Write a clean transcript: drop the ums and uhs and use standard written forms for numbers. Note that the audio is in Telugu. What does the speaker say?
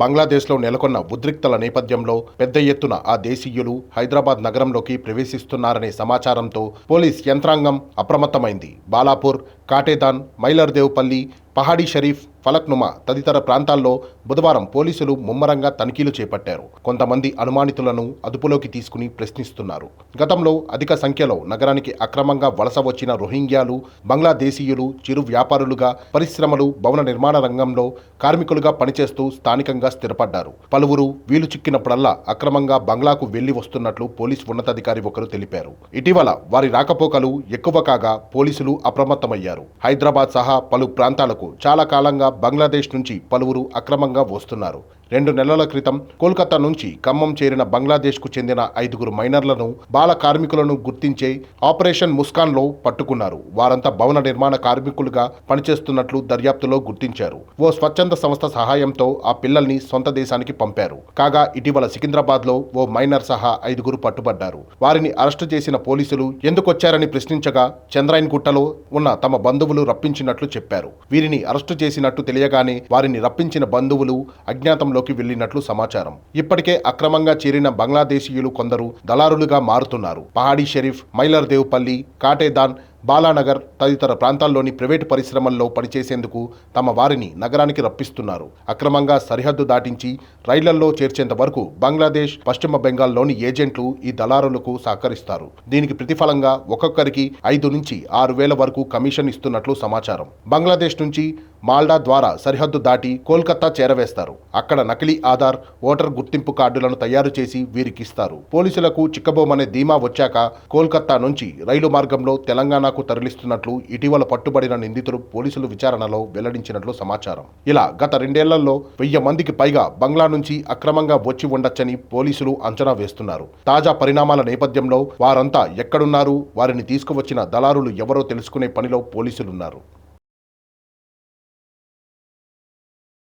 బంగ్లాదేశ్లో నెలకొన్న ఉద్రిక్తల నేపథ్యంలో పెద్ద ఎత్తున ఆ దేశీయులు హైదరాబాద్ నగరంలోకి ప్రవేశిస్తున్నారనే సమాచారంతో పోలీస్ యంత్రాంగం అప్రమత్తమైంది. బాలాపూర్, కాటేదాన్, మైలర్దేవ్పల్లి, పహాడీ షరీఫ్, ఫలక్నుమా తదితర ప్రాంతాల్లో బుధవారం పోలీసులు ముమ్మరంగా తనిఖీలు చేపట్టారు. కొంతమంది అనుమానితులను అదుపులోకి తీసుకుని ప్రశ్నిస్తున్నారు. గతంలో అధిక సంఖ్యలో నగరానికి అక్రమంగా వలస వచ్చిన రోహింగ్యాలు, బంగ్లాదేశీయులు చిరు వ్యాపారులుగా, పరిశ్రమలు, భవన నిర్మాణ రంగంలో కార్మికులుగా పనిచేస్తూ స్థానికంగా స్థిరపడ్డారు. పలువురు వీలు చిక్కినప్పుడల్లా అక్రమంగా బంగ్లాకు వెళ్లి వస్తున్నట్లు పోలీసు ఉన్నతాధికారి ఒకరు తెలిపారు. ఇటీవల వారి రాకపోకలు ఎక్కువ కాగా పోలీసులు అప్రమత్తమయ్యారు. హైదరాబాద్ సహా పలు ప్రాంతాలకు చాలా కాలంగా బంగ్లాదేశ్ నుంచి పలువురు అక్రమంగా వస్తున్నారు. 2 నెలల క్రితం కోల్కతా నుంచి ఖమ్మం చేరిన బంగ్లాదేశ్కు చెందిన 5 మైనర్లను, బాల కార్మికులను గుర్తించే ఆపరేషన్ ముస్కాన్లో పట్టుకున్నారు. వారంతా భవన నిర్మాణ కార్మికులుగా పనిచేస్తున్నట్లు దర్యాప్తులో గుర్తించారు. ఓ స్వచ్ఛంద సంస్థ సహాయంతో ఆ పిల్లల్ని సొంత దేశానికి పంపారు. కాగా ఇటీవల సికింద్రాబాద్లో ఓ మైనర్ సహా 5 పట్టుబడ్డారు. వారిని అరెస్టు చేసిన పోలీసులు ఎందుకొచ్చారని ప్రశ్నించగా చంద్రాయన్ గుట్టలో ఉన్న తమ బంధువులు రప్పించినట్లు చెప్పారు. వీరిని అరెస్టు చేసినట్టు తెలియగానే వారిని రప్పించిన బంధువులు అజ్ఞాతంలోకి వెళ్లినట్లు సమాచారం. ఇప్పటికే అక్రమంగా చేరిన బంగ్లాదేశీయులు కొందరు దళారులుగా మారుతున్నారు. పహాడీ షరీఫ్, మైలర్దేవ్పల్లి, కాటేదాన్, బాలానగర్ తదితర ప్రాంతాల్లోని ప్రైవేటు పరిశ్రమల్లో పనిచేసేందుకు తమ వారిని నగరానికి రప్పిస్తున్నారు. అక్రమంగా సరిహద్దు దాటించి రైళ్లలో చేర్చేంత వరకు బంగ్లాదేశ్, పశ్చిమ బెంగాల్లోని ఏజెంట్లు ఈ దళారులకు సహకరిస్తారు. దీనికి ప్రతిఫలంగా ఒక్కొక్కరికి 5 నుంచి 6 వేల వరకు కమిషన్ ఇస్తున్నట్లు సమాచారం. బంగ్లాదేశ్ నుంచి మాల్డా ద్వారా సరిహద్దు దాటి కోల్కతా చేరవేస్తారు. అక్కడ నకిలీ ఆధార్, ఓటర్ గుర్తింపు కార్డులను తయారు చేసి వీరికిస్తారు. పోలీసులకు చిక్కబోమనే ధీమా వచ్చాక కోల్కతా నుంచి రైలు మార్గంలో తెలంగాణ తరలిస్తున్నట్లు ఇటీవల పట్టుబడిన నిందితులు పోలీసులు విచారణలో వెల్లడించినట్లు సమాచారం. ఇలా గత 2 ఏళ్లలో 1000 మందికి పైగా బంగ్లా నుంచి అక్రమంగా వచ్చి ఉండొచ్చని పోలీసులు అంచనా వేస్తున్నారు. తాజా పరిణామాల నేపథ్యంలో వారంతా ఎక్కడున్నారు, వారిని తీసుకువచ్చిన దళారులు ఎవరో తెలుసుకునే పనిలో పోలీసులున్నారు.